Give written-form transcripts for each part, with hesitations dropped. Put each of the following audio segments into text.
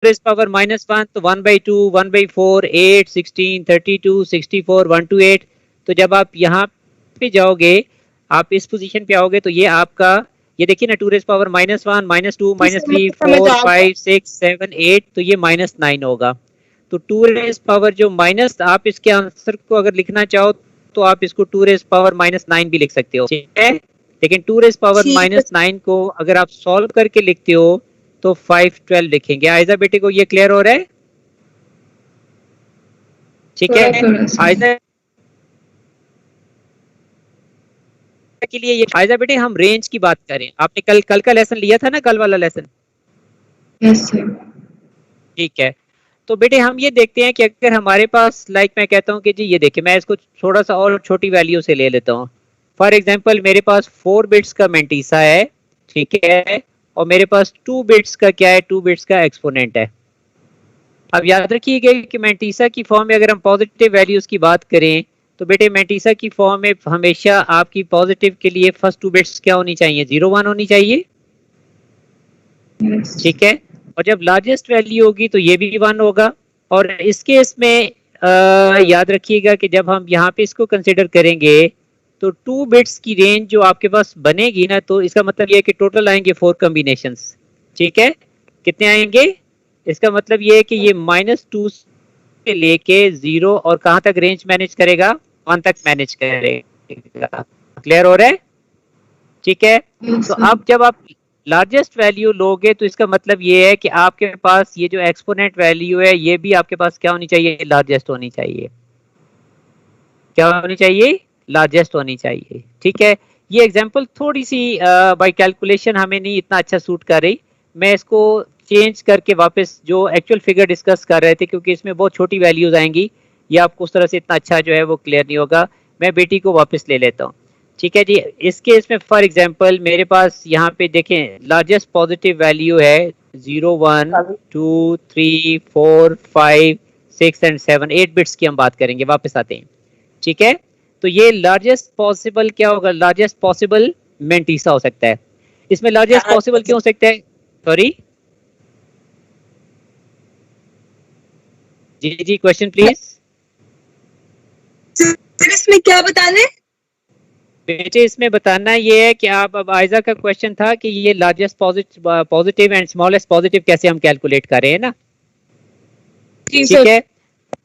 Raise power -1 तो 1/2, 1/4, 8, 16, 32, 64, 1 to 8। तो जब आप यहाँ पे जाओगे, आप इस पोजीशन पे आओगे तो ये आपका, ये देखिए ना, 2 रेज पावर -1, -2, -3, 4, 5, 6, 7, 8, तो ये -9 होगा। तो 2 रेज पावर जो माइनस, आप इसके आंसर को अगर लिखना चाहो तो आप इसको 2 रेज पावर -9 भी लिख सकते हो, ठीक है। लेकिन 2 रेज पावर -9 को अगर आप सॉल्व करके लिखते हो तो 512 लिखेंगे। आयजा बेटे को ये क्लियर हो रहा है? ठीक है आयजा के लिए ये। आयजा बेटे हम रेंज की बात करें, आपने कल का लेसन लिया था ना, कल वाला लेसन? Yes sir. ठीक है, तो बेटे हम ये देखते हैं कि अगर हमारे पास, लाइक मैं कहता हूँ कि जी ये देखिए, मैं इसको थोड़ा सा और छोटी वैल्यू से ले लेता हूँ। फॉर एग्जांपल मेरे पास 4 बिट्स का मेंटीसा है, ठीक है, और मेरे पास 2 बिट्स का क्या है, 2 बिट्स का एक्सपोनेंट है। अब याद रखिएगा कि मेंटीसा की फॉर्म में अगर हम पॉजिटिव वैल्यूज की बात करें तो बेटे मेंटीसा की फॉर्म में हमेशा आपकी पॉजिटिव के लिए फर्स्ट 2 बिट्स क्या होनी चाहिए, 0 1 होनी चाहिए, ठीक है। और जब लार्जेस्ट वैल्यू होगी तो ये भी 1 होगा। और इस केस में याद रखिएगा कि जब हम यहाँ पे इसको कंसिडर करेंगे तो 2 बिट्स की रेंज जो आपके पास बनेगी ना, तो इसका मतलब ये है कि टोटल आएंगे 4 कॉम्बिनेशंस, ठीक है। कितने आएंगे? इसका मतलब ये है कि ये -2 से लेके 0 और कहां तक रेंज मैनेज करेगा, 1 तक मैनेज करेगा। क्लियर हो रहा है? ठीक है। तो अब जब आप लार्जेस्ट वैल्यू लोगे तो इसका मतलब ये है कि आपके पास ये जो एक्सपोनेंट वैल्यू है ये भी आपके पास क्या होनी चाहिए, लार्जेस्ट होनी चाहिए। क्या होनी चाहिए? लार्जेस्ट होनी चाहिए, ठीक है। ये एग्जांपल थोड़ी सी बाय कैलकुलेशन हमें नहीं इतना अच्छा सूट कर रही, मैं इसको चेंज करके वापस जो एक्चुअल फिगर डिस्कस कर रहे थे, क्योंकि इसमें बहुत छोटी वैल्यूज आएंगी, ये आपको उस तरह से इतना अच्छा जो है वो क्लियर नहीं होगा। मैं बेटी को वापस ले लेता हूँ, ठीक है जी। इस केस में फॉर एग्जांपल मेरे पास यहाँ पे देखें लार्जेस्ट पॉजिटिव वैल्यू है 0 1 2 3 4 5 6 एंड 7, 8 बिट्स की हम बात करेंगे, वापस आते हैं, ठीक है। तो ये लार्जेस्ट पॉसिबल क्या होगा, लार्जेस्ट पॉसिबल मेंटीसा हो सकता है। इसमें लार्जेस्ट पॉसिबल क्यों हो सकता है, सॉरी जी जी, क्वेश्चन प्लीज। सर इसमें क्या बताना है? बेटे इसमें बताना ये है कि आप, अब आयजा का क्वेश्चन था कि ये largest positive and smallest positive कैसे हम कैलकुलेट कर रहे हैं ना, ठीक है।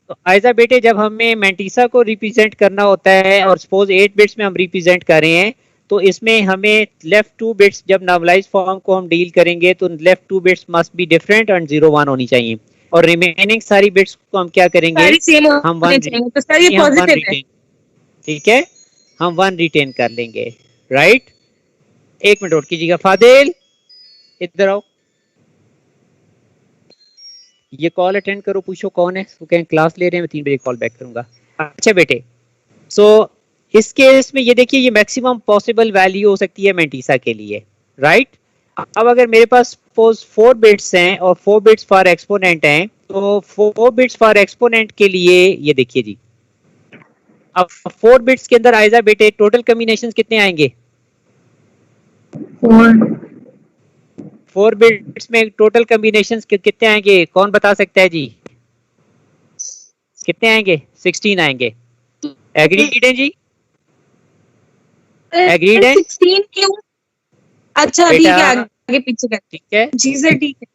तो आयजा बेटे जब हमें मेंटीसा को रिप्रेजेंट करना होता है और सपोज 8 बिट्स में हम रिप्रेजेंट कर रहे हैं, तो इसमें हमें लेफ्ट 2 बिट्स जब नॉर्मलाइज फॉर्म को हम डील करेंगे तो left 2 bits must be different and 0 1 होनी चाहिए, और रिमेनिंग सारी बिट्स को हम क्या करेंगे, हम 1 रिटेन, ठीक है, हम 1 रिटेन कर लेंगे, राइट। 1 मिनट नोट कीजिएगा, फादिल इधर आओ, ये कॉल अटेंड करो, पूछो कौन है, तो कहें क्लास ले रहे हैं, मैं 3 बजे कॉल बैक करूंगा। अच्छा बेटे, सो इस केस में ये देखिए ये मैक्सिमम पॉसिबल वैल्यू हो सकती है मेंटीसा के लिए, राइट। अब अगर मेरे पास सपोज 4 बिट्स हैं और 4 बिट्स फॉर एक्सपोनेंट हैं, तो 4 बिट्स फॉर एक्सपोनेंट के लिए ये देखिए जी, अब 4 बिट्स के अंदर आयजा बेटे टोटल कॉम्बिनेशंस कितने आएंगे, 4 बिट्स में टोटल कॉम्बिनेशंस कितने आएंगे, कौन बता सकता है जी, कितने आएंगे? 16 आएंगे। एग्रीड है जी, एग्रीड है? 16 क्यों? अच्छा ठीक है, आगे पीछे कर, ठीक है जी सर ठीक है।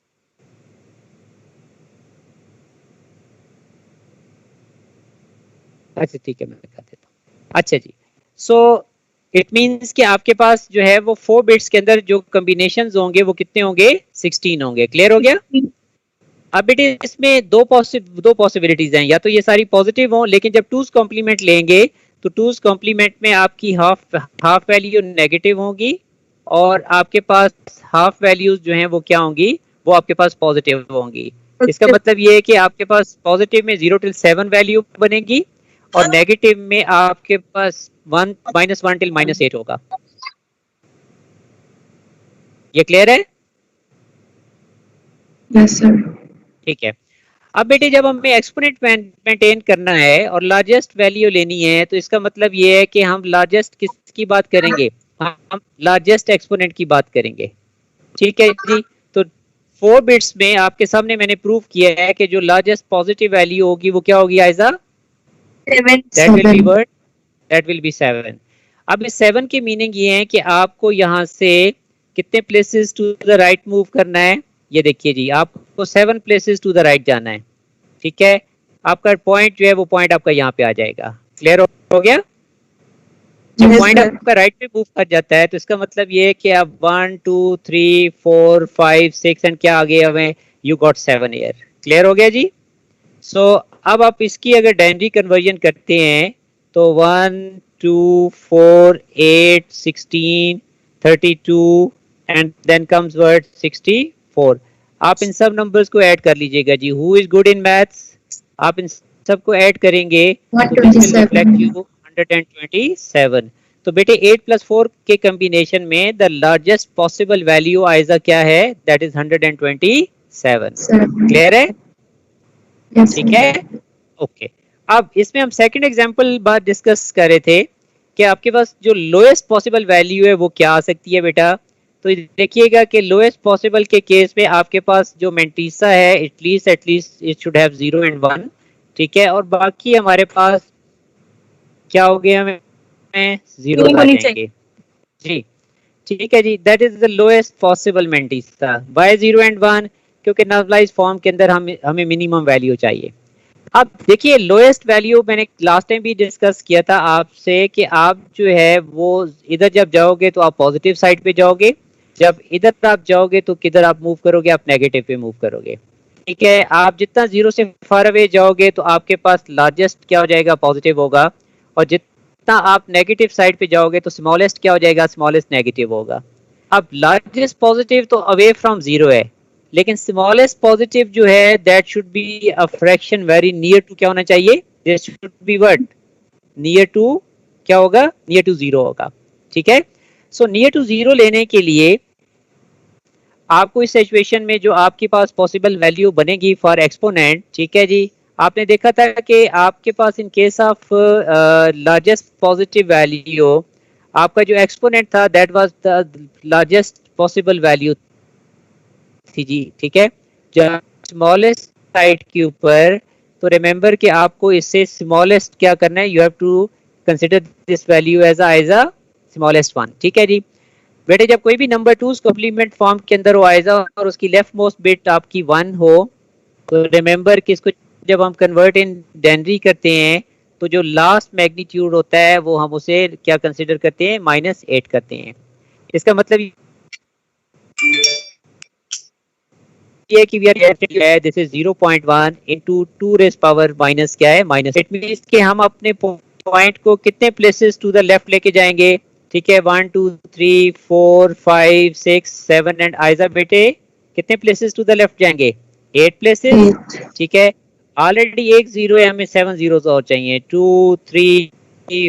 अच्छा ठीक है, मैं दिखा देता हूँ। अच्छा जी, सो इट मींस कि आपके पास जो है वो 4 बिट्स के अंदर जो कॉम्बिनेशंस होंगे वो कितने होंगे, 16 होंगे। क्लियर हो गया? अब बेटे इसमें दो पॉसिबिलिटीज हैं, या तो ये सारी पॉजिटिव हों, लेकिन जब 2's कॉम्प्लीमेंट लेंगे तो 2's कॉम्प्लीमेंट में आपकी हाफ वैल्यू नेगेटिव होगी और आपके पास हाफ वैल्यूज जो हैं वो क्या होंगी, वो आपके पास पॉजिटिव होंगी। इसका मतलब ये है कि आपके पास पॉजिटिव में 0 till 7 वैल्यू बनेगी और नेगेटिव में आपके पास -1 till -8 होगा। ये क्लियर है? Yes sir. ठीक है। अब बेटे जब हमें एक्सपोनेंट मेंटेन करना है और लार्जेस्ट वैल्यू लेनी है, तो इसका मतलब ये है कि हम लार्जेस्ट किसकी बात करेंगे, हम लार्जेस्ट एक्सपोनेंट की बात करेंगे, ठीक है जी। तो 4 बिट्स में आपके सामने मैंने प्रूव किया है कि जो लार्जेस्ट पॉजिटिव वैल्यू होगी वो क्या होगी Aiza? 7 that will be what? That will be 7। अब इस 7 की मीनिंग ये है कि आपको यहाँ से कितने places to the right move करना है? ये देखिए जी, आपको 7 प्लेसेस टू द राइट जाना है, ठीक है। आपका पॉइंट जो है वो पॉइंट आपका यहाँ पे आ जाएगा। क्लियर हो गया? जब पॉइंट आपका राइट पे मूव कर जाता है तो इसका मतलब ये है कि आप 1 2 3 4 5 6 एंड क्या आगे हमें यू गॉट 7 ईयर। क्लियर हो गया जी? सो अब आप इसकी अगर डेनरी कन्वर्जन करते हैं तो 1 2 4 8 16 32 एंड देन कम्स वर्ड 64। आप इन सब नंबर्स को ऐड कर लीजिएगा जी। Who is good in maths? आप इन सबको ऐड करेंगे तो दिस विल रिफ्लेक्ट यू 127। तो बेटे 8 + 4 के कॉम्बिनेशन में द लार्जेस्ट पॉसिबल वैल्यू आइजा क्या है? That is 127। क्लियर है? ठीक है, ओके। अब इसमें हम सेकंड एग्जांपल बात डिस्कस कर रहे थे कि आपके पास जो लोएस्ट पॉसिबल वैल्यू है वो क्या आ सकती है बेटा। तो देखिएगा कि लोएस्ट पॉसिबल के केस में आपके पास जो मेंटीसा है at least it should have 0 and 1, ठीक है। और बाकी हमारे पास क्या हो गया, हमें 0 आ जाएंगे जी, ठीक है जी। That is the lowest possible mantissa. By 0 and 1 क्योंकि नॉर्मलाइज फॉर्म के अंदर हमें मिनिमम वैल्यू चाहिए। अब देखिए लोएस्ट वैल्यू मैंने लास्ट टाइम भी डिस्कस किया था आपसे कि आप जो है वो इधर जब जाओगे तो आप पॉजिटिव साइड पे जाओगे, जब इधर आप जाओगे तो किधर आप मूव करोगे? आप नेगेटिव पे मूव करोगे, ठीक है। आप जितना 0 से फार अवे जाओगे तो आपके पास लार्जेस्ट क्या हो जाएगा? पॉजिटिव होगा। और जितना आप नेगेटिव साइड पे जाओगे तो स्मॉलेस्ट क्या हो जाएगा? स्मॉलेस्ट नेगेटिव होगा। अब लार्जेस्ट पॉजिटिव तो अवे फ्रॉम 0 है, लेकिन स्मॉलेस्ट पॉजिटिव जो है that should be a fraction very near to क्या होना चाहिए? This should be what? Near to क्या होगा? नियर टू 0 होगा, ठीक है। सो नियर टू 0 लेने के लिए आपको इस सिचुएशन में जो आपके पास पॉसिबल वैल्यू बनेगी फॉर एक्सपोनेंट, ठीक है जी, आपने देखा था कि आपके पास in case of largest positive value आपका जो एक्सपोनेंट था that was the largest possible value थी जी, ठीक है। जब स्मॉलेस्ट साइड के ऊपर तो रिमेंबर कि आपको इससे स्मॉलेस्ट क्या करना है? You have to consider this value as a smallest one, ठीक है जी। बेटे जब कोई भी नंबर 2 कॉम्प्लीमेंट फॉर्म के अंदर हो आएगा और उसकी लेफ्ट मोस्ट बिट आपकी 1 हो तो रिमेंबर कि इसको जब हम कन्वर्ट इन डेनरी करते हैं तो जो लास्ट मैग्नीट्यूड होता है वो हम उसे क्या कंसीडर करते हैं? -8 करते हैं। इसका मतलब ये कि we are this is 0.1 into 2 raised power minus क्या है? -8 मींस कि हम अपने पॉइंट को कितने प्लेसेस टू द लेफ्ट लेके जाएंगे? ठीक है, 1 2 3 4 5 6 7 एंड आयजा बेटे कितने प्लेसेस टू द लेफ्ट जाएंगे? 8 प्लेसेस, ठीक है। ऑलरेडी एक 0 है, हमें 7 zeros और चाहिए, 2 3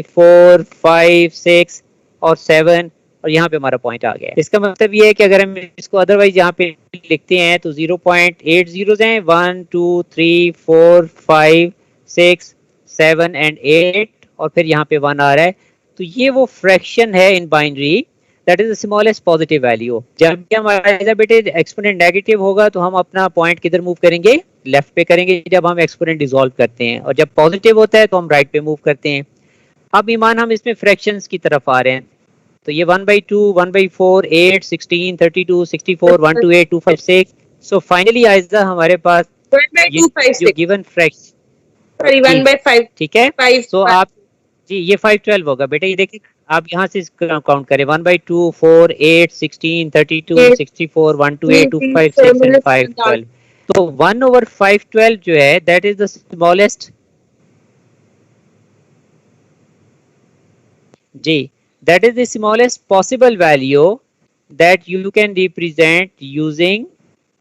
4 5 6 और 7 और यहाँ पे हमारा पॉइंट आ गया। इसका मतलब ये है कि अगर हम इसको अदरवाइज यहाँ पे लिखते हैं तो 0.8 zeros हैं, 1 2 3 4 5 6 7 एंड 8 और फिर यहाँ पे 1 आ रहा है। तो ये वो फ्रैक्शन है in binary that is the smallest positive value. जब भी हमारा बेटे एक्सपोनेंट नेगेटिव होगा तो हम अपना पॉइंट किधर मूव करेंगे? लेफ्ट पे करेंगे जब हम एक्सपोनेंट डिसॉल्व करते हैं, और जब पॉजिटिव होता है तो हम राइट पे मूव करते हैं। अब ईमान हम इसमें फ्रैक्शंस की तरफ आ रहे हैं तो ये 1/2 1/4 8 16 32 64 1 to 8 2 5 6। सो फाइनली आइजा हमारे पास 1/2 5 जो 6 गिवन फ्रैक्शन, सॉरी 1/5, ठीक है। 5 सो आप जी ये 512 होगा बेटा, ये देखिए आप यहाँ से काउंट करें 1/2 4 8 16 32 64 1 to 8 2 5 6 एंड 512। तो 1/512 जो है दैट इज द स्मॉलेस्ट जी, that is the smallest possible value that you can represent using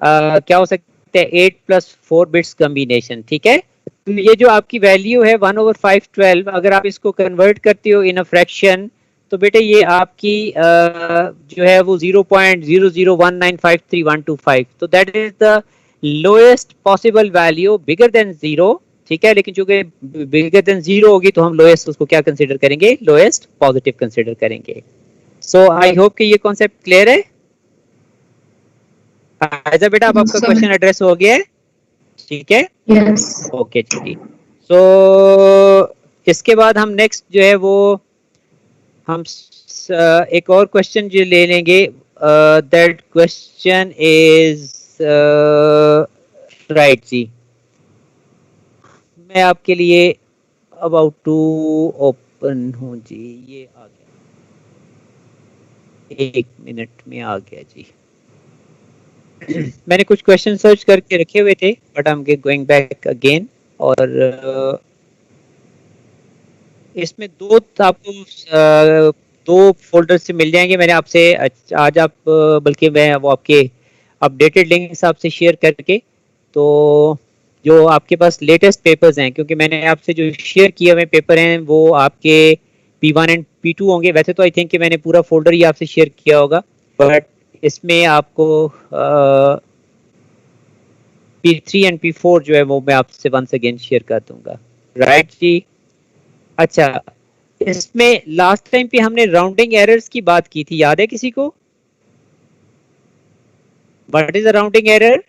क्या हो सकता है 8 + 4 बिट्स कॉम्बिनेशन, ठीक है। तो ये जो आपकी वैल्यू है 1/512 अगर आप इसको कन्वर्ट करते हो इन अ फ्रैक्शन तो बेटे ये आपकी जो है वो 0.001953 तो that is the lowest possible value bigger than 0, ठीक है। लेकिन चूंकि बिगर देन 0 होगी तो हम लोएस्ट उसको क्या कंसीडर करेंगे? लोएस्ट पॉजिटिव कंसीडर करेंगे। सो आई होप कि ये कॉन्सेप्ट क्लियर है। आयजा बेटा अब आपका क्वेश्चन एड्रेस हो गया है, ठीक है? यस। ओके जी। सो इसके बाद हम नेक्स्ट जो है वो हम एक और क्वेश्चन जो ले लेंगे, दैट क्वेश्चन इज राइट जी। मैं आपके लिए अबाउट टू ओपन हूँ जी, ये आ गया, 1 मिनट में आ गया जी। मैंने कुछ क्वेश्चन सर्च करके रखे हुए थे but I am going back again, और इसमें आपको दो फोल्डर से मिल जाएंगे। मैंने आपसे आज आप बल्कि मैं वो आपके अपडेटेड लिंक्स आपसे शेयर करके, तो जो आपके पास लेटेस्ट पेपर्स हैं, क्योंकि मैंने आपसे जो शेयर किए हुए पेपर हैं वो आपके P1 एंड P2 होंगे। वैसे तो आई थिंक कि मैंने पूरा फोल्डर ही आपसे शेयर किया होगा, बट इसमें आपको P3 एंड P4 जो है वो मैं आपसे वंस अगेन शेयर कर दूंगा, राइट जी। अच्छा, इसमें लास्ट टाइम पे हमने राउंडिंग एरर्स की बात की थी, याद है किसी को? What is a rounding error?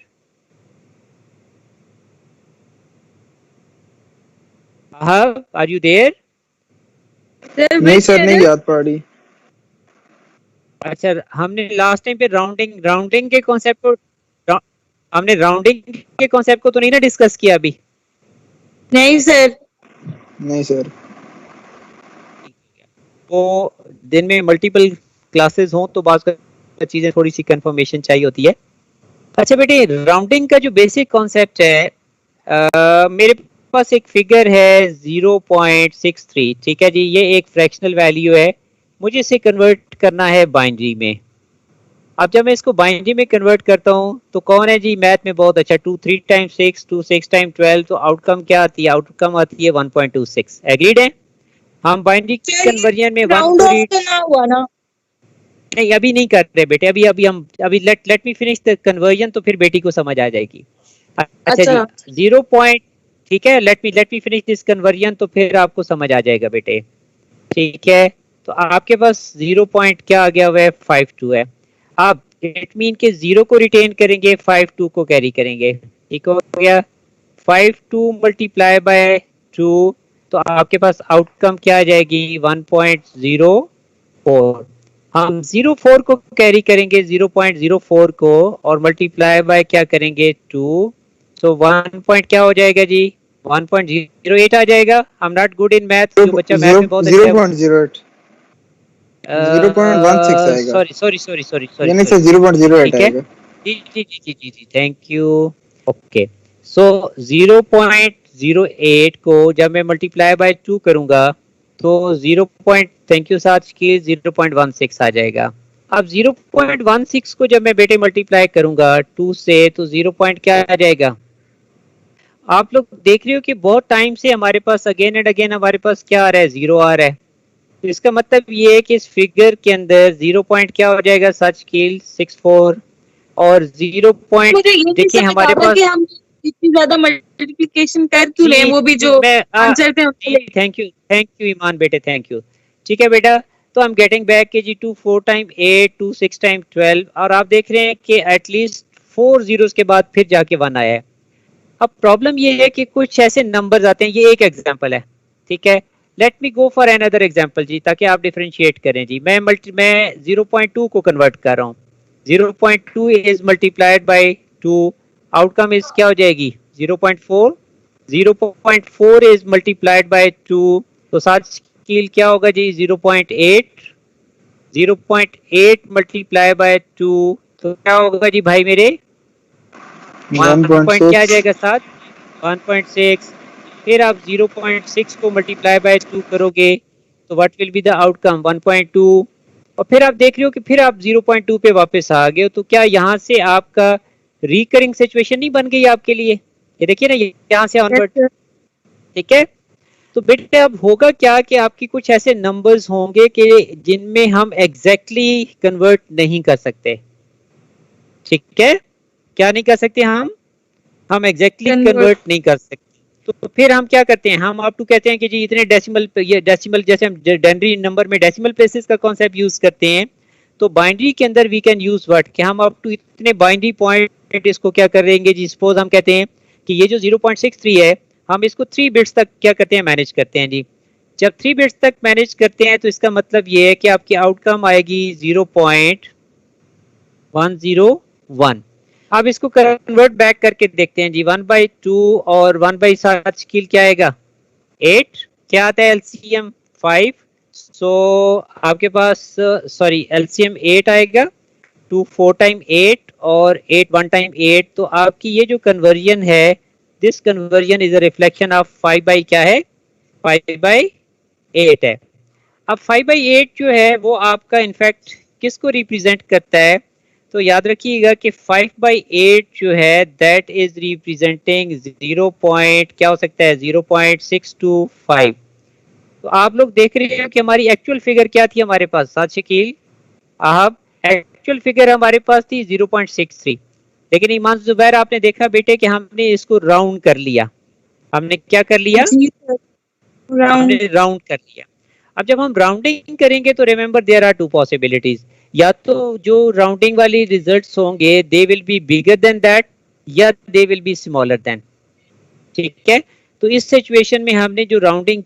Are you there? नहीं सर, नहीं याद पड़ी। अच्छा, हमने लास्ट टाइम पे राउंडिंग के कॉन्सेप्ट को हमने राउंडिंग के कॉन्सेप्ट को तो नहीं ना डिस्कस किया अभी? नहीं सर। नहीं सर। तो दिन में मल्टीपल क्लासेस हों तो बात चीजें थोड़ी सी कंफर्मेशन चाहिए होती है। अच्छा बेटे, राउंडिंग का जो बेसिक कॉन्सेप्ट है, मेरे पास एक फिगर है 0.63, ठीक है जी। ये एक फ्रैक्शनल वैल्यू है, मुझे इसे कन्वर्ट करना है बाइनरी में। अब जब मैं इसको बाइनरी में कन्वर्ट करता हूँ तो कौन है जी मैथ में बहुत अच्छा? 2 3 टाइम्स 6, 2 6 टाइम्स 12, तो आउटकम क्या आती है? आउटकम आती है 1.26। एग्रीड है? हम बाइनरी कन्वर्जन में राउंड ऑफ तो ना हुआ ना? नहीं, अभी नहीं कर रहे बेटे, अभी let me finish the conversion, तो फिर बेटी को समझ आ जाएगी। अच्छा जी, 0 पॉइंट, ठीक है, let me finish this conversion, तो फिर आपको समझ आ जाएगा बेटे, ठीक है? तो आपके पास 0 पॉइंट क्या आ गया हुआ है? 52 है। आप इट मीन के 0 को रिटेन करेंगे, 52 को कैरी करेंगे, ठीक हो गया? 52 मल्टीप्लाई बाय 2, तो आपके पास आउटकम क्या आ जाएगी? 1.04। हम 04 को कैरी करेंगे, 0.04 को, और मल्टीप्लाई बाय क्या करेंगे? 2, तो 1 पॉइंट क्या हो जाएगा जी? 1.08 आ जाएगा। I am not good in math, जो बच्चा मैथ में बहुत अच्छा है 0.08 0.16 आएगा। सॉरी यानी सर 0.08 आएगा। जी, थैंक यू। ओके, सो 0.08 को जब मैं मल्टीप्लाई बाय 2 करूंगा तो 0. थैंक यू साज की 0.16 आ जाएगा। अब 0.16 को जब मैं बेटे मल्टीप्लाई करूंगा 2 से, तो 0 पॉइंट क्या आ जाएगा? आप लोग देख रहे हो कि बहुत टाइम से हमारे पास अगेन एंड अगेन हमारे पास क्या आ रहा है? 0 आ रहा है। तो इसका मतलब ये है कि इस फिगर के अंदर 0 पॉइंट क्या हो जाएगा? सच की 64, और 0 पॉइंट देखिए हमारे पास हम इतनी ज्यादा मल्टीप्लिकेशन कर क्यों रहे हैं? वो भी जो आंसर थे। थैंक यू ईमान बेटे, थैंक यू। ठीक है बेटा, तो आई एम गेटिंग बैक के जी 2 4 टाइम 8, 2 6 टाइम 12, और आप देख रहे हैं कि एटलीस्ट 4 zeros के बाद फिर जाके 1 आया है। अब प्रॉब्लम ये है कि कुछ ऐसे नंबर्स आते हैं, ये एक एग्जांपल है, ठीक है? Let me go for another example जी, ताकि आप डिफरेंशिएट करें जी। मैं 0.2 को कन्वर्ट कर रहा हूँ। 0.2 is multiplied by 2, outcome is क्या हो जाएगी? 0.4। 0.4 इज मल्टीप्लाइड बाय 2, तो साथ स्केल क्या होगा जी? 0.8। 0.8 मल्टीप्लाई बाय 2, तो क्या होगा जी भाई मेरे? 1 पॉइंट क्या आ जाएगा साथ? 1.6। फिर आप 0.6 को मल्टीप्लाई बाय 2 करोगे तो what will be the outcome? 1.2। और फिर आप देख रहे हो कि फिर आप 0.2 पे वापस आ गए हो, तो क्या यहाँ से आपका रिकरिंग सिचुएशन नहीं बन गई आपके लिए? ये देखिए ना, यहाँ से ऑनवर्ड, ठीक है? तो बेटे अब होगा क्या कि आपकी कुछ ऐसे नंबर्स होंगे कि जिनमें हम एग्जैक्टली कन्वर्ट नहीं कर सकते, ठीक है? क्या नहीं कर सकते? हम एग्जैक्टली कन्वर्ट नहीं कर सकते। तो फिर हम क्या करते हैं? हम आप टू कहते हैं कि जी इतने डेसिमल, ये डेसिमल, जैसे हम डेनरी नंबर में डेसिमल प्लेसेस का कॉन्सेप्ट यूज करते हैं, तो बाइनरी के अंदर वी कैन यूज व्हाट कि हम अप टू इतने बाइनरी पॉइंट इसको क्या करेंगे जी, सपोज हम कहते हैं कि ये जो 0.63 है हम इसको 3 बिट्स तक क्या करते हैं, मैनेज करते हैं जी। जब 3 बिट्स तक मैनेज करते हैं तो इसका मतलब ये है कि आपकी आउटकम आएगी 0.101। अब इसको कन्वर्ट बैक करके देखते हैं जी, 1/2 और 1/7 स्केल क्या आएगा 8, क्या आता है एलसीएम 5, सो आपके पास सॉरी एलसीएम 8 आएगा, 2 4 टाइम 8 और 8 1 टाइम 8। तो आपकी ये जो कन्वर्जन है, this conversion is a reflection of 5 by क्या है 5/8 है। अब 5/8 जो है वो आपका इनफैक्ट किसको रिप्रेजेंट करता है, तो याद रखिएगा कि 5/8 जो है दैट इज रिप्रेजेंटिंग 0. क्या हो सकता है 0.625। तो आप लोग देख रहे हैं कि हमारी एक्चुअल फिगर क्या थी हमारे पास, साथ शकील आप एक्चुअल फिगर हमारे पास थी 0.63, लेकिन ईमान जुबैर आपने देखा बेटे कि हमने इसको राउंड कर लिया। हमने क्या कर लिया, हमने राउंड कर लिया। अब जब हम राउंडिंग करेंगे तो रिमेंबर देयर आर 2 पॉसिबिलिटीज, या तो जो राउंडिंग वाली रिजल्ट्स होंगे they will be bigger than that या they will be smaller than, ठीक है। तो इस सिचुएशन में हमने जो राउंडिंग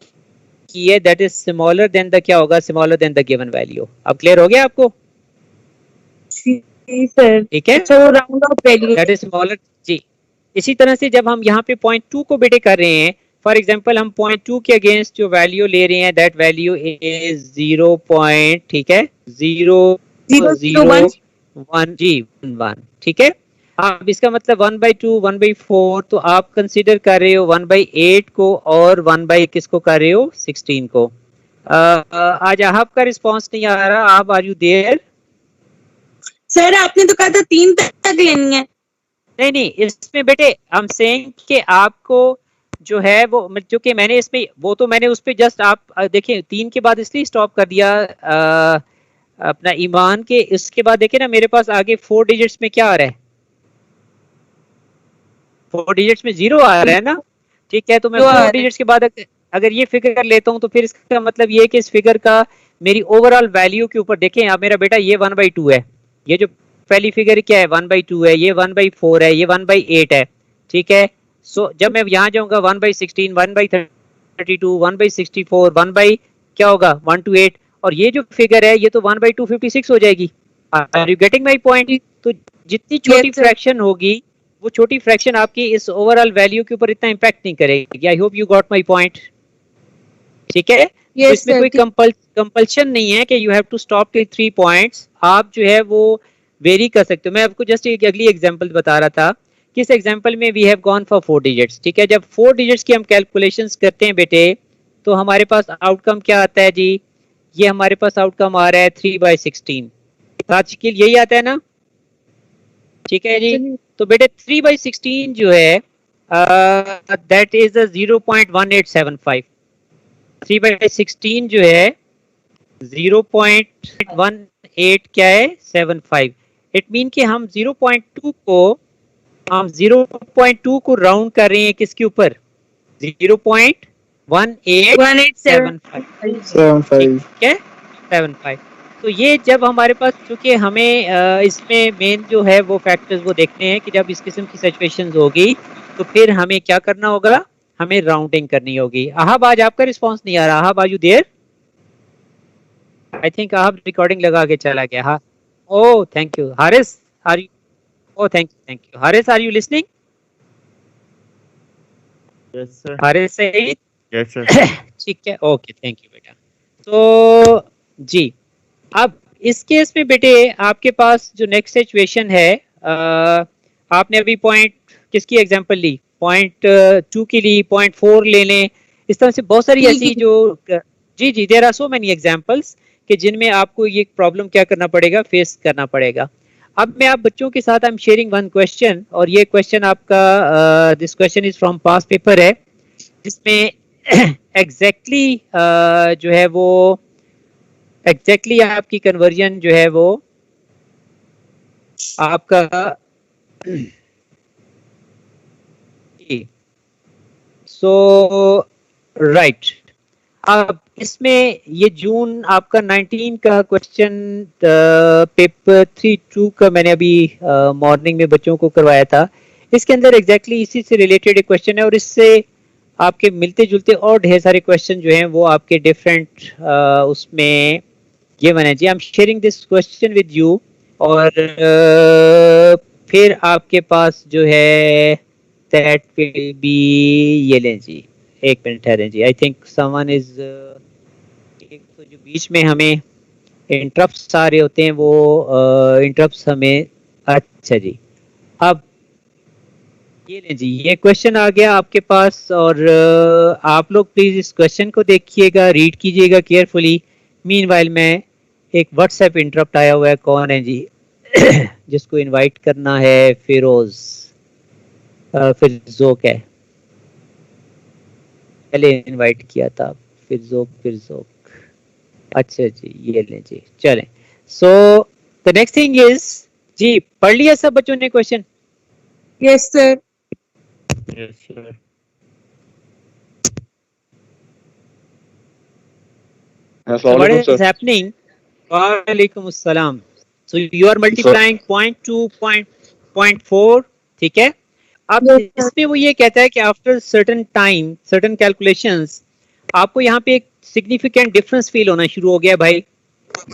की है that is smaller than the क्या होगा, smaller than the given value. अब क्लियर हो गया आपको, ठीक है, so round of value that is smaller जी। इसी तरह से जब हम यहाँ पे 0.2 को बेटे कर रहे हैं, फॉर एग्जांपल हम 0.2 के अगेंस्ट जो वैल्यू ले रहे हैं दैट वैल्यू इज 0. ठीक है 0.001 जी 1, ठीक है। अब इसका मतलब 1/2 1/4, तो आप कंसीडर कर रहे हो 1/8 को और 1 किसको कर रहे हो 16 को। आज आपका रिस्पांस नहीं आ रहा, आप आर यू देयर? सर आपने तो कहा था 3 तक लेनी है। नहीं इसमें बेटे हम सेइंग कि आपको जो है वो जो कि मैंने इसमें वो तो मैंने उस पे जस्ट आप देखिए 3 के बाद इसलिए स्टॉप कर दिया अपना ईमान के। इसके बाद देखिए ना मेरे पास आगे 4 डिजिट्स में क्या आ रहा है, 4 डिजिट्स में 0 आ रहा है ना, ठीक है। तो मैं 4 डिजिट्स के बाद अगर ये फिगर लेता हूं तो फिर इसका मतलब ये है कि इस फिगर का मेरी ओवरऑल वैल्यू के ऊपर देखें आप मेरा बेटा ये 1/2 है, ये जो पहली फिगर क्या है 1/2 है, ये 1/4 है, ये 1/8 है, ठीक है। सो जब मैं यहाँ जाऊंगा 1/16 1/32 1/64 1 क्या होगा 1 to 8, और ये जो फिगर है ये तो 1/256 हो जाएगी। Are you getting my point? तो जितनी छोटी फ्रैक्शन होगी वो छोटी फ्रैक्शन आपकी इस ओवरऑल वैल्यू के ऊपर इतना इंपैक्ट नहीं करेगी। I hope you got my point, ठीक है। तो इसमें कोई कंपल्शन नहीं है कि you have to stop till 3 points, आप जो है वो वेरी कर सकते हो। मैं आपको जस्ट एक अगली एग्जांपल बता रहा था, किस एग्जांपल में we have gone for 4 digits, ठीक है। जब 4 डिजिट्स की हम कैलकुलेशंस करते हैं बेटे तो हमारे पास आउटकम क्या आता है जी, ये हमारे पास आउटकम आ रहा है 3/16, शकील यही आता है ना, ठीक है जी। तो बेटे 3/16 जो है दैट इज 0.1875, 3/16 जो है 0.18 क्या है 75। इट मीन कि हम 0.2 को राउंड कर रहे हैं किसके ऊपर 0.1875। तो ये जब हमारे पास चूंकि हमें इसमें मेन जो है वो फैक्टर्स वो देखने हैं कि जब इस किस्म की सिचुएशंस होगी तो फिर हमें क्या करना होगा, हमें राउंडिंग करनी होगी। आहब आज आपका रिस्पांस नहीं आ रहा, Aahab are you there? I think Aahab recording लगा के चला गया। हाँ oh thank you. Haris are you? Oh thank you. Haris are you listening? Yes sir. Haris Saeed? Yes sir. ठीक है ओके थैंक यू बेटा। तो जी अब इस केस में बेटे आपके पास जो नेक्स्ट सिचुएशन है आपने अभी पॉइंट किसकी एग्जांपल ली, 0.2 की ली, 0.4 ले लें, इस तरह से बहुत सारी ऐसी जो जी there are so many examples कि जिनमें आपको ये प्रॉब्लम क्या करना पड़ेगा, फेस करना पड़ेगा। अब मैं आप बच्चों के साथ आई एम शेयरिंग वन क्वेश्चन, और ये क्वेश्चन आपका this question is from past paper है, जिसमें एग्जैक्टली जो है वो एग्जैक्टली आपकी कन्वर्जन जो है वो आपका सो राइट। अब इसमें ये जून आपका 19 का क्वेश्चन पेपर 3-2 का मैंने अभी मॉर्निंग में बच्चों को करवाया था। इसके अंदर एग्जैक्टली इसी से रिलेटेड एक क्वेश्चन है और इससे आपके मिलते जुलते और ढेर सारे क्वेश्चन जो हैं वो आपके डिफरेंट उसमें ये बने जी। I am sharing this question with you और फिर आपके पास जो है दैट विल बी ये लें जी। एक मिनट ठहरें जी। आई थिंक समवन इज एक तो जो बीच में हमें इंटरप्ट्स आ रहे होते हैं वो इंटरप्ट्स हमें अच्छा जी। अब ये लें जी, ये क्वेश्चन आ गया आपके पास और आप लोग प्लीज इस क्वेश्चन को देखिएगा, रीड कीजिएगा केयरफुली। मीनवाइल मैं एक व्हाट्सएप इंटरप्ट आया हुआ है, कौन है जी जिसको इनवाइट करना है? फिरोज फिरजोक है, पहले इनवाइट किया था। फिरजोक अच्छा जी, ये लें जी। चलें, so the next thing is जी, पढ़ लिया सब बच्चों ने question? Yes sir. Yes, sir. So what is happening? Waalaikum assalam. So you are multiplying 0.2, 0.4, ठीक है? अब इसमें वो ये कहता है कि after certain time, certain calculations, आपको यहाँ पे एक सिग्निफिकेंट डिफरेंस फील होना शुरू हो गया भाई।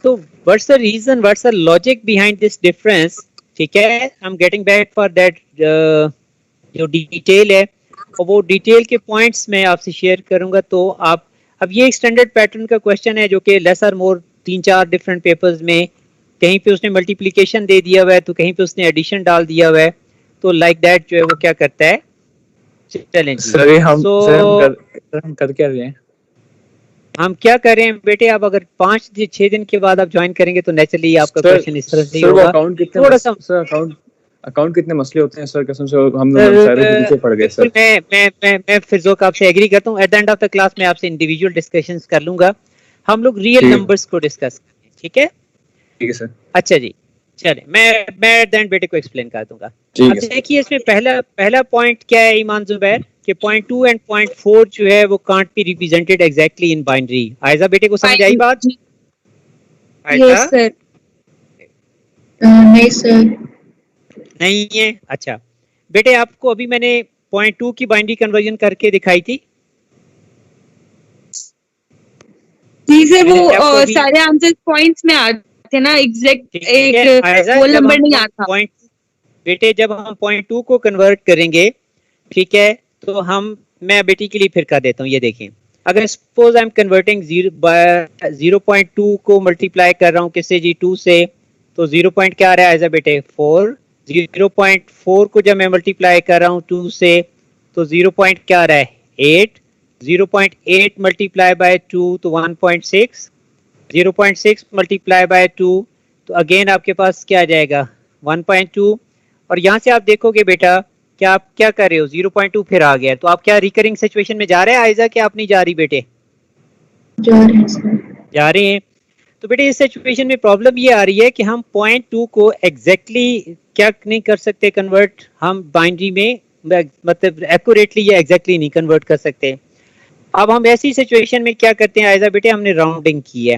तो what's the reason, what's the logic behind this difference? ठीक है, I am getting back for that जो डिटेल है और वो डिटेल के पॉइंट्स मैं आपसे शेयर करूंगा। तो आप अब ये एक स्टैंडर्ड पैटर्न का क्वेश्चन है जो कि लेस और मोर 3-4 डिफरेंट पेपर्स में कहीं पे उसने मल्टीप्लिकेशन दे दिया हुआ है तो कहीं पे उसने एडिशन डाल दिया हुआ है। तो लाइक दैट जो है वो क्या करता है, चलें सर हम कर क्या रहे हैं? हम क्या करें बेटे, आप अगर 5-6 दिन के बाद आप ज्वाइन करेंगे तो नेचुरली आपका क्वेश्चन इस तरह से होगा। थोड़ा सा अकाउंट कितने मसले होते हैं सर, कसम से हम लोग सारे पीछे पड़ गए सर। मैं फिरजोक आपसे एग्री करता हूँ। At the end of the class में आपसे इंडिविजुअल डिस्कशंस कर लूंगा, हम लोग रियल नंबर्स को डिस्कस करें, ठीक है? ठीक है सर। अच्छा जी, चले मैं एट द एंड बेटे को एक्सप्लेन कर दूंगा। अब देखिए इसमें पहला पॉइंट क्या है ईमान जुबैर, कि 0.2 एंड 0.4 जो है वो can't be represented exactly in binary. Aiza बेटे को समझ आई बात? Yes sir. नहीं सर, नहीं है। अच्छा बेटे, आपको अभी मैंने 0.2 की बाइनरी कन्वर्जन करके दिखाई थी। जी सर, वो सारे आंसर पॉइंट्स में आते ना, एग्जैक्ट एक होल नंबर नहीं आता। बेटे जब हम 0.2 को कन्वर्ट करेंगे, ठीक है, तो मैं बेटी के लिए फिर कर देता हूँ। ये देखें, अगर सपोज आई एम कन्वर्टिंग 0.2 को मल्टीप्लाई कर रहा हूँ किससे जी? 2 से, तो 0 पॉइंट क्या आ रहा है एज अ बेटे? 4। 0.4 को जब मैं मल्टीप्लाई कर रहा हूँ 2 से, तो 0 पॉइंट क्या आ रहा है? 8। 0.8 मल्टीप्लाई बाय 2 तो 1.6। 0.6 मल्टीप्लाई बाय 2 तो अगेन आपके पास क्या आ जाएगा? 1.2। और यहाँ से आप देखोगे बेटा, क्या आप क्या कर रहे हो? 0.2 फिर आ गया, तो आप क्या रिकरिंग सिचुएशन में जा रहे हैं आयजा, कि आप नहीं जा रही बेटे? जा रहे हैं सर। जा रहे हैं। तो बेटे इस सिचुएशन में प्रॉब्लम ये आ रही है कि हम 0.2 को एग्जैक्टली क्या नहीं कर सकते कन्वर्ट, हम बाइनरी में मतलब एक्यूरेटली या एग्जैक्टली नहीं कन्वर्ट कर सकते। अब हम ऐसी सिचुएशन में क्या करते हैं आयजा बेटे? हमने राउंडिंग की है।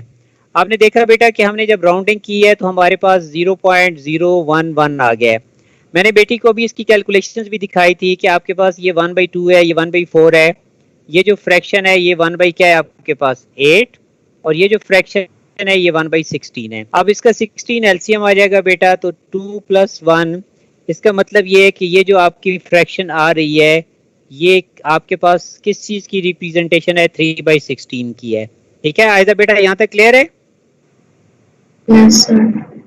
आपने देखा बेटा कि हमने जब राउंडिंग की है तो हमारे पास 0.011 आ गया है। मैंने बेटी को अभी इसकी कैलकुलेशंस भी दिखाई थी कि आपके पास ये 1/2 है, ये 1/4 है, ये जो फ्रैक्शन है ये 1 क्या है आपके पास? 8, और ये जो फ्रैक्शन है ये 1/16 है। अब इसका 16 एलसीएम आ जाएगा बेटा, तो 2 + 1, इसका मतलब ये है कि ये जो आपकी फ्रैक्शन आ रही है ये आपके पास किस चीज की रिप्रेजेंटेशन है? 3/16 की है। ठीक है आयजा बेटा, यहाँ तक क्लियर है? Yes sir.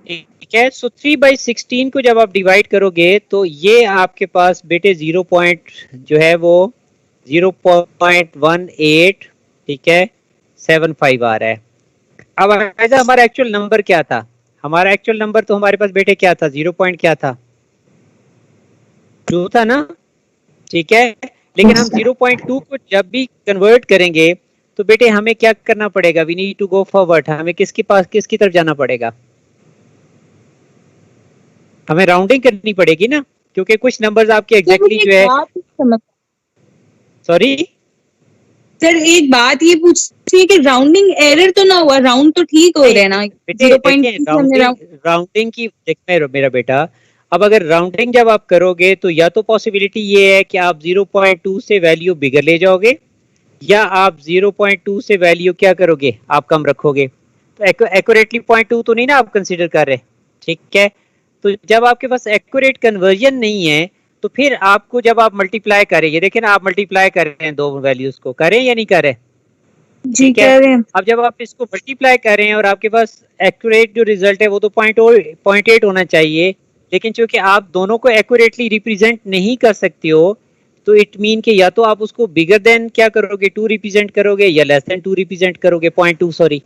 ठीक है, सो 3/16 को जब आप डिवाइड करोगे तो ये आपके पास बेटे 0 पॉइंट जो है वो 0.18 ठीक है 75 आ रहा है। अब ऐसा हमारा एक्चुअल नंबर क्या था? हमारा एक्चुअल नंबर तो हमारे पास बेटे क्या था? 0 पॉइंट क्या था? 2 था ना, ठीक है। लेकिन हम 0.2 को जब भी कन्वर्ट करेंगे तो बेटे हमें क्या करना पड़ेगा? We need to go forward. हमें किसकी तरफ जाना पड़ेगा? हमें राउंडिंग करनी पड़ेगी ना, क्योंकि कुछ नंबर्स आपके एग्जैक्टली जो है। सॉरी सर, एक बात ये पूछ ठीक है, राउंडिंग एरर तो ना हुआ, राउंड तो ठीक हो रहे हैं ना, 0.2 राउंडिंग की देखना मेरा बेटा। अब अगर राउंडिंग जब आप करोगे तो या तो पॉसिबिलिटी ये है कि आप 0.2 से वैल्यू बिगर ले जाओगे, या आप 0.2 से वैल्यू क्या करोगे, आप कम रखोगे। तो एक्यूरेटली 0.2 तो नहीं ना आप कंसीडर कर रहे, ठीक है। तो जब आपके पास एक्यूरेट कन्वर्जन नहीं है तो फिर आपको जब आप मल्टीप्लाई करें, ये देखें ना, आप मल्टीप्लाई कर रहे हैं दो वैल्यूज को, करें या नहीं करें जी कह रहे हैं। अब जब आप इसको मल्टीप्लाई कर रहे हैं और आपके पास एक्यूरेट जो रिजल्ट है वो तो 0.8 होना चाहिए, लेकिन चूंकि आप दोनों को एक्यूरेटली रिप्रेजेंट नहीं कर सकते हो तो इट मीन कि या तो आप उसको बिगर देन क्या करोगे 2 रिप्रेजेंट करोगे, या लेस देन 2 रिप्रेजेंट करोगे, 0.2 सॉरी।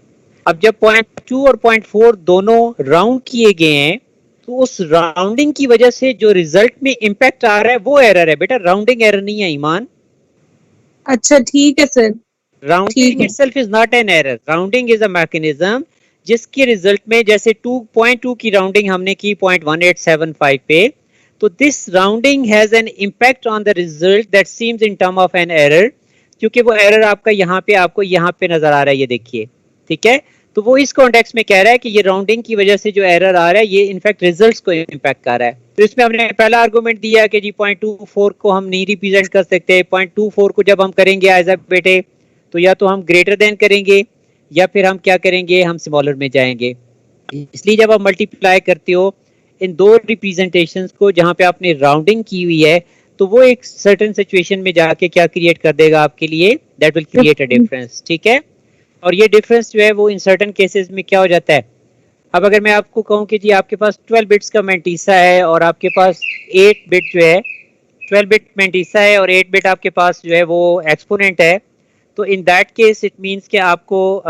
अब जब 0.2 और 0.4 दोनों राउंड किए गए हैं तो उस राउंडिंग की वजह से जो रिजल्ट में इंपैक्ट आ रहा है वो एरर है बेटा, राउंडिंग एरर नहीं है ईमान। अच्छा ठीक है sir. Rounding itself is not an error, rounding is a mechanism जिसके रिजल्ट में जैसे 2.2 की राउंडिंग हमने की 0.1875 पे, तो this rounding has an impact on the result that seems in term of an error, क्योंकि वो एरर आपका यहाँ पे आपको यहाँ पे नजर आ रहा है, ये देखिए, ठीक है। तो वो इस कॉन्टेक्स्ट में कह रहा है कि ये राउंडिंग की वजह से जो एरर आ रहा है ये इनफैक्ट रिजल्ट्स को इंपैक्ट कर रहा है। तो इसमें हमने पहला आर्गुमेंट दिया कि जी 0.24 को हम नहीं रिप्रेजेंट कर सकते, 0.24 को जब हम करेंगे एज अ बेटे तो या तो हम ग्रेटर देन करेंगे या फिर हम क्या करेंगे, हम स्मॉलर में जाएंगे। इसलिए जब आप मल्टीप्लाई करते हो इन दो रिप्रेजेंटेशंस को जहां पे आपने राउंडिंग की हुई है तो वो एक सर्टेन सिचुएशन में जाके क्या क्रिएट कर देगा आपके लिए, that will create a difference, ठीक है। और ये डिफरेंस जो है वो इन सर्टेन केसेस में क्या हो जाता है। अब अगर मैं आपको कहूं कि जी आपके पास 12 बिट्स का मैंटीसा है और आपके पास 8 बिट जो है 12 बिट मैंटीसा है और 8 बिट आपके पास जो है वो एक्सपोनेंट है, तो in that case it means कि आपको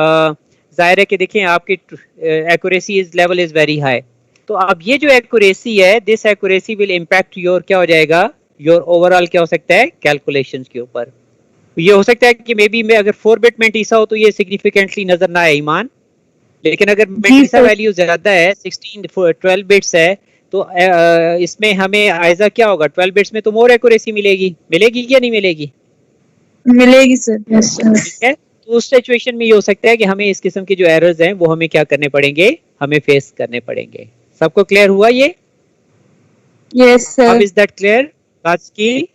जाहिर है कि देखें आपकी accuracy is level is very high. तो अब ये जो एक्यूरेसी है, this accuracy will impact your क्या हो जाएगा, योर ओवरऑल क्या हो सकता है कैलकुलेशंस के ऊपर। ये हो सकता है कि मे बी मैं अगर 4 बिट मैंटीसा हो तो ये सिग्निफिकेंटली नजर ना आए ईमान, लेकिन अगर मैंटीसा वैल्यू ज्यादा है 12 बिट्स है तो इसमें हमें आइजा क्या होगा, 12 बिट्स में तो मोर एक्यूरेसी मिलेगी, मिलेगी या नहीं मिलेगी, मिलेगी सर। ठीक है। तो उस सिचुएशन में ये हो सकता है कि हमें इस किस्म के जो एरर्स हैं वो हमें क्या करने पड़ेंगे, हमें फेस करने पड़ेंगे। सबको क्लियर हुआ ये? Yes sir. अब इज दैट क्लियर बात की?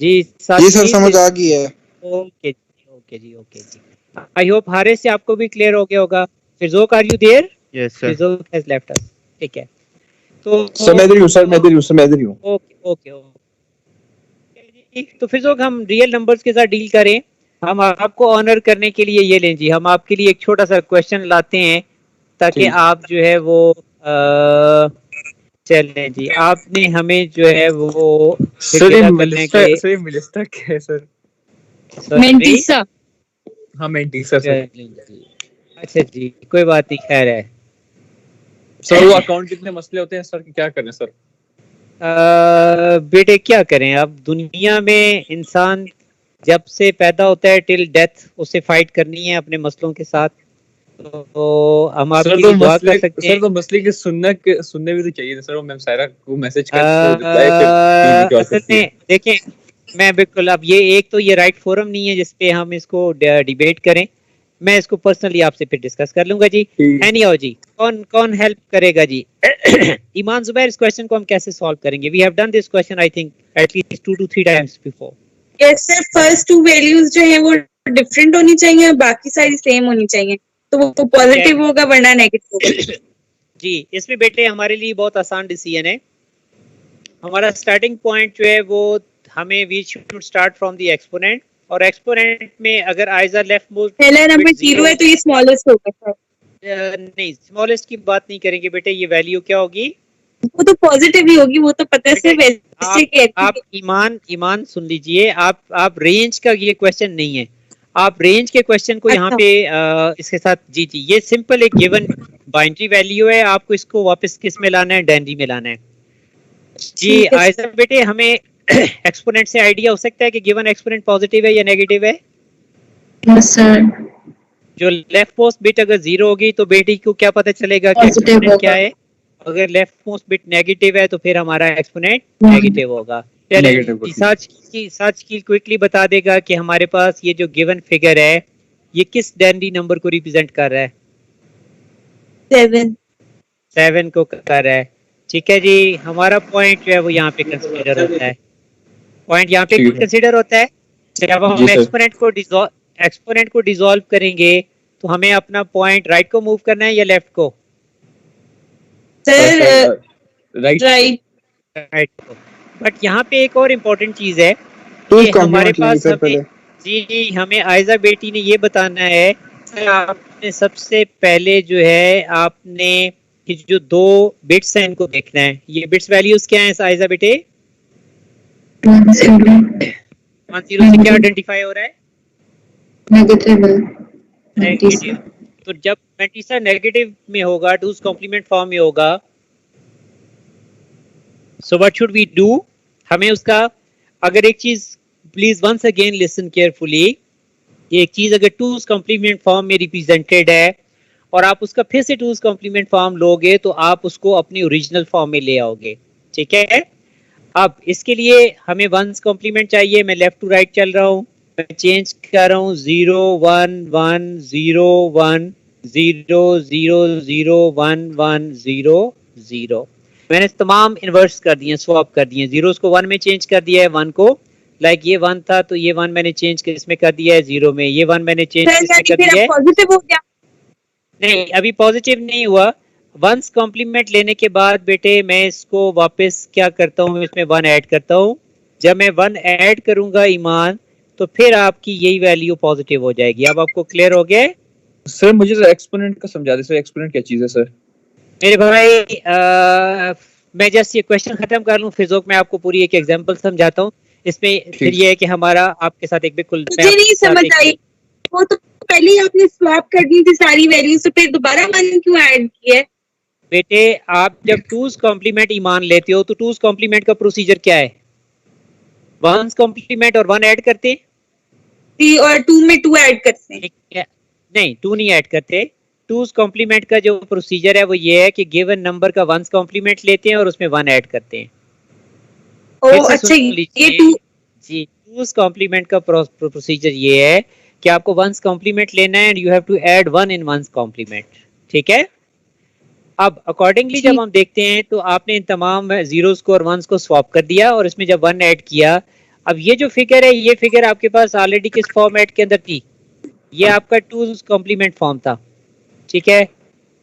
जी सर समझ आ गई है। Okay ji. आई होप हारे से आपको भी क्लियर हो गया होगा। फिरजोक are you there? Yes sir. फिरजोक हैज लेफ्ट अस, ठीक है। तो सर मैं इधर ही हूं। ओके। तो फिरजोक हम रियल नंबर्स के साथ डील करें, हम आपको ऑनर करने के लिए ये लें जी, हम आपके लिए एक छोटा सा क्वेश्चन लाते हैं ताकि आप जो है वो चलें जी, आपने हमें जो है वो मिलिस्टा क्या है सर? मैंटीसा। हाँ मैंटीसा सर। अच्छा जी, कोई बात नहीं, खैर है सर। वो अकाउंट कितने मसले होते हैं सर, क्या करें सर? बेटे क्या करें, अब दुनिया में इंसान जब से पैदा होता है टिल डेथ उसे फाइट करनी है अपने मसलों के साथ। तो हम आपके लिए दुआ कर सकते हैं। सर तो मसले के सुनने भी तो चाहिए सर। वो मैम सायरा को मैसेज कर देखें, मैं बिल्कुल, अब ये एक तो ये राइट फोरम नहीं है जिसपे हम इसको डिबेट करें, मैं इसको पर्सनली आपसे फिर डिस्कस कर लूंगा जी। एनीहाउ जी, कौन हेल्प करेगा जी? ईमान जुबैर, इस क्वेश्चन को हम कैसे सॉल्व करेंगे? We have done this question I think at least 2 to 3 times before. कैसे फर्स्ट 2 वैल्यूज जो है वो डिफरेंट होनी चाहिए, बाकी सारी सेम होनी चाहिए, तो वो तो पॉजिटिव होगा वरना नेगेटिव होगा। जी, इसमें बेटे हमारे लिए बहुत आसान डिसीजन है। हमारा स्टार्टिंग पॉइंट जो है वो हमें we should start from the exponent, और एक्सपोनेंट में अगर आइजा लेफ्ट मोस्ट पहला नंबर 0 है तो ये स्मॉलेस्ट होगा सर। नहीं, स्मॉलेस्ट की बात नहीं करेंगे बेटे, ये वैल्यू क्या होगी? वो तो पॉजिटिव ही होगी, वो तो पता है सिर्फ वैसे कहते हैं। आप ईमान सुन लीजिए, आप रेंज का ये क्वेश्चन नहीं है, आप रेंज के क्वेश्चन को यहाँ पे इसके साथ जी ये सिंपल एक गिवन बाइनरी वैल्यू है, आपको इसको वापस किस में लाना है, डेनरी में लाना है जी। आइजा बेटे हमें एक्सपोनेंट से आइडिया हो सकता है कि गिवन एक्सपोनेंट पॉजिटिव है या नेगेटिव है? Yes sir. जो लेफ्ट मोस्ट बिट अगर 0 होगी तो बेटी को क्या पता चलेगा कि एक्सपोनेंट क्या है? अगर लेफ्ट मोस्ट बिट नेगेटिव है तो फिर हमारा एक्सपोनेंट नेगेटिव होगा। Negative को सच की क्विकली बता देगा कि हमारे पास ये जो गिवन फिगर है ये किस डेनरी नंबर को रिप्रेजेंट कर रहा है? 7 को कर रहा है। ठीक है जी, हमारा पॉइंट जो है वो यहाँ पे कंसीडर होता है। पॉइंट यहाँ पे कंसीडर होता है। जब हम एक्सपोनेंट को डिसॉल्व करेंगे तो हमें अपना पॉइंट राइट को मूव करना है या लेफ्ट को? सर राइट को। बट यहाँ पे एक और इम्पोर्टेंट चीज है कि हमारे पास हमें आयजा बेटी ने ये बताना है कि आपने सबसे पहले जो है आपने जो 2 बिट्स हैं इनको देखना है। ये बिट्स वैल्यूज क्या हैं आयजा बेटे? 10 से क्या आइडेंटिफाई हो रहा है? नेगेटिव। तो जब 20 नेगेटिव में होगा, 2's कॉम्प्लीमेंट फॉर्म में होगा, so what should we do? हमें उसका, अगर एक चीज please once again listen carefully, एक चीज अगर 2's कॉम्प्लीमेंट फॉर्म में रिप्रेजेंटेड है और आप उसका फिर से 2's कॉम्प्लीमेंट फॉर्म लोगे तो आप उसको अपनी ओरिजिनल फॉर्म में ले आओगे। ठीक है, अब इसके लिए हमें 1's कॉम्प्लीमेंट चाहिए। मैं लेफ्ट टू राइट चल रहा हूँ, मैं चेंज कर रहा हूँ 0 1 1 0 1 0 0 0 1 1 0 0। मैंने तमाम इन्वर्स कर दिए, स्वैप कर दिए। जीरोस को 1 में चेंज कर दिया है, 1 को, लाइक ये 1 था तो ये 1 मैंने चेंज इसमें कर दिया है 0 में, ये 1 मैंने चेंज इसमें कर दिया है। पॉजिटिव हो गया? नहीं, अभी पॉजिटिव नहीं हुआ। 1's कॉम्प्लीमेंट लेने के बाद बेटे मैं इसको वापस क्या करता हूँ, इसमें 1 ऐड करता हूँ। जब मैं 1 ऐड करूंगा ईमान, तो फिर आपकी यही वैल्यू पॉजिटिव हो जाएगी। अब आपको क्लियर हो गया? सर मुझे एक्सपोनेंट का समझा दे सर, एक्सपोनेंट क्या चीज है सर? मेरे भाई मैं जस्ट ये क्वेश्चन खत्म कर लूं, फिर मैं आपको पूरी एक एग्जांपल समझाता हूँ। इसमें फिर ये है कि हमारा आपके साथ एक बिल्कुल मुझे नहीं समझ आई। वो तो पहले ही आपने स्वैप कर दी थी सारी वैल्यूज, तो फिर दोबारा 1 क्यों ऐड किया है? बेटे आप जब 2's कॉम्प्लीमेंट ईमान लेते हो तो 2's कॉम्प्लीमेंट का प्रोसीजर क्या है? 1's कॉम्प्लीमेंट और 1 ऐड करते, 3 और 2 में 2 ऐड करते हैं। नहीं, 2 नहीं ऐड करते। 2's कॉम्प्लीमेंट का जो प्रोसीजर है वो ये है कि गिवन नंबर का 1's कॉम्प्लीमेंट लेते हैं और उसमें 1 ऐड करते हैं। अच्छा, ये 2 जी 2's कॉम्प्लीमेंट का प्रोसीजर ये है कि आपको 1's कॉम्प्लीमेंट लेना है and you have to add 1 in 1's complement. ठीक है, अब अकॉर्डिंगली जब हम देखते हैं तो आपने इन तमाम जीरोस को और 1s को स्वैप कर दिया और इसमें जब 1 ऐड किया, अब ये जो फिगर है ये फिगर आपके पास ऑलरेडी किस फॉर्मेट के अंदर थी? ये आपका 2's कॉम्प्लीमेंट फॉर्म था। ठीक है,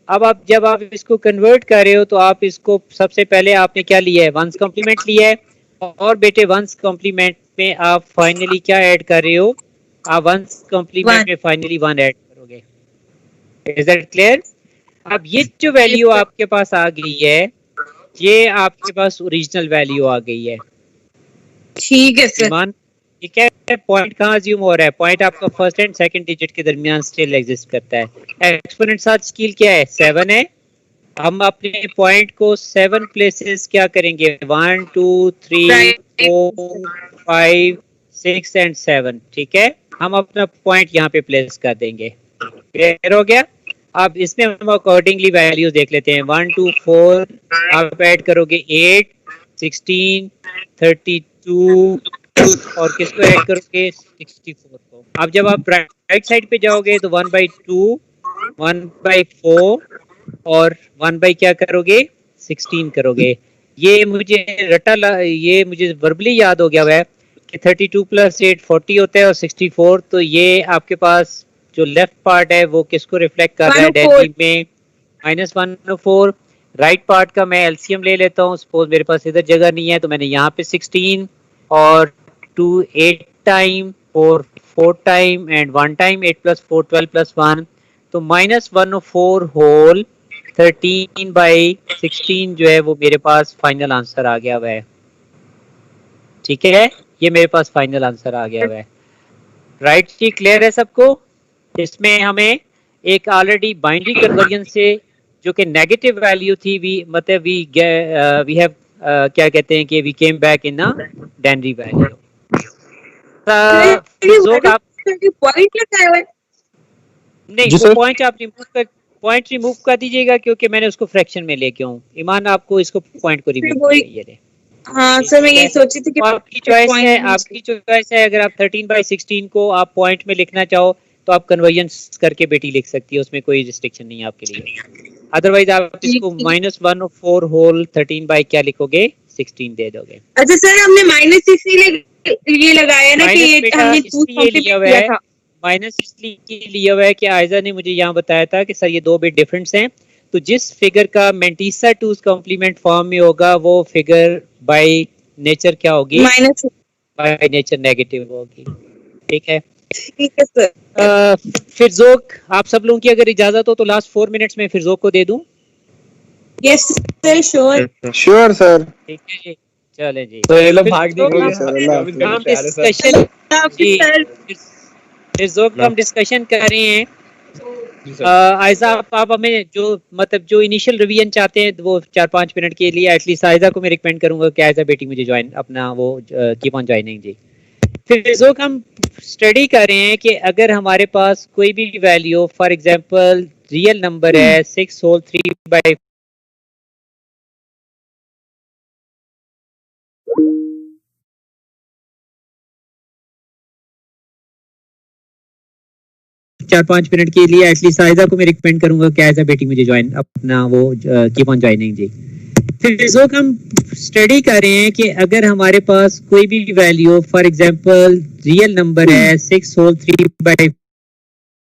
अब आप जब आप इसको कन्वर्ट कर रहे हो तो आप इसको सबसे पहले आपने क्या लिया है? 1's कॉम्प्लीमेंट लिया है, और बेटे 1's कॉम्प्लीमेंट में आप फाइनली क्या ऐड कर रहे हो? आप 1's कॉम्प्लीमेंट में फाइनली 1 ऐड करोगे। Is that clear? अब ये जो वैल्यू आपके पास आ गई है, ये आपके पास ओरिजिनल वैल्यू आ गई है। ठीक है सर। ठीक है, पॉइंट कहाँ अज्यूम हो रहा है? पॉइंट आपका फर्स्ट एंड सेकंड डिजिट के दरमियान स्टिल एग्जिस्ट करता है। एक्सपोनेंट साथ स्केल क्या है? 7 है। हम अपने पॉइंट को 7 प्लेसेस क्या करेंगे? 1 2 3 4 5 6 एंड 7। ठीक है, हम अपना पॉइंट यहाँ पे प्लेस कर देंगे। क्लियर हो गया? अब इसमें हम अकॉर्डिंगली वैल्यूज देख लेते हैं। 1 2 4 आप ऐड करोगे 8 16 32 और किसको ऐड करोगे? 64 को। अब जब आप राइट साइड पे जाओगे तो 1/2 1/4 और 1 क्या करोगे? 16 करोगे। ये मुझे वर्बली याद हो गया है कि 32 + 8 40 होता है और 64, तो ये आपके पास जो लेफ्ट पार्ट है वो किसको रिफ्लेक्ट कर रहा है? डेली में -104। राइट पार्ट का मैं एलसीएम ले लेता हूँ। सपोज मेरे पास इधर जगह नहीं है तो मैंने यहाँ पे 16 और 2 8 टाइम 4 4 टाइम एंड 1 टाइम 8 + 4 12 + 1, तो -104 होल 13/16 जो है वो मेरे पास फाइनल आंसर आ गया हुआ है। ठीक है, ये मेरे पास फाइनल आंसर आ गया हुआ है। राइट जी, क्लियर है सबको? इसमें हमें एक ऑलरेडी बाइनरी कन्वर्जन से जो कि नेगेटिव वैल्यू थी, वी हैव क्या कहते हैं कि we came back in a denary value. Point लगाया है? नहीं, वो पॉइंट आप रिमूव कर दीजिएगा क्योंकि मैंने उसको फ्रैक्शन में लेके हूँ। ईमान आपको इसको पॉइंट को रिमूव करिए। हाँ सर, मैं यही सोची थी कि आपकी चॉइस है अगर आप 13/16 को आप पॉइंट में लिखना चाहो तो आप कन्वर्जन करके बेटी लिख सकती है, उसमें कोई रिस्ट्रिक्शन नहीं है आपके लिए। अदरवाइज आप इसको -1 और 4 होल 13 बाय क्या लिखोगे 16 दे दोगे। अच्छा सर, हमने माइनस इसलिए लगाया ना कि ये हमने माइनस इसलिए लिया हुआ है कि आयजा ने मुझे यहाँ बताया था कि सर ये 2 बिट डिफरेंस हैं, तो जिस फिगर का मेंटिसा 2's कॉम्प्लीमेंट फॉर्म में होगा वो फिगर बाय नेचर क्या होगी, बाय नेचर नेगेटिव होगी। ठीक है सर। फिरजोक, आप सब लोगों की अगर इजाजत हो तो लास्ट 4 मिनट्स में फिरजोक को दे दूं। Yes sir, sure sir. ठीक है जी, चले जी। तो ये लोग भाग फिरजोक हम डिस्कशन कर रहे हैं। आयजा आप हमें जो मतलब जो इनिशियल रिवीजन चाहते हैं वो 4-5 मिनट के लिए एटलीस्ट आयजा को मैं रिकमेंड करूंगा कि आयजा बेटी मुझे ज्वाइन अपना वो कीप ऑन ज्वाइनिंग जी। फिर हम स्टडी कर रहे हैं कि अगर हमारे पास कोई भी value for example real number है 6 होल 3 बाय 4-5 मिनट के लिए एटलीस्ट आयजा को मैं रिकमेंड करूंगा कि आयजा बेटी मुझे ज्वाइन अपना वो कीप ऑन ज्वाइनिंग जी। फिर हम स्टडी कर रहे हैं कि अगर हमारे पास कोई भी value for example real number है 6 होल 3 बाय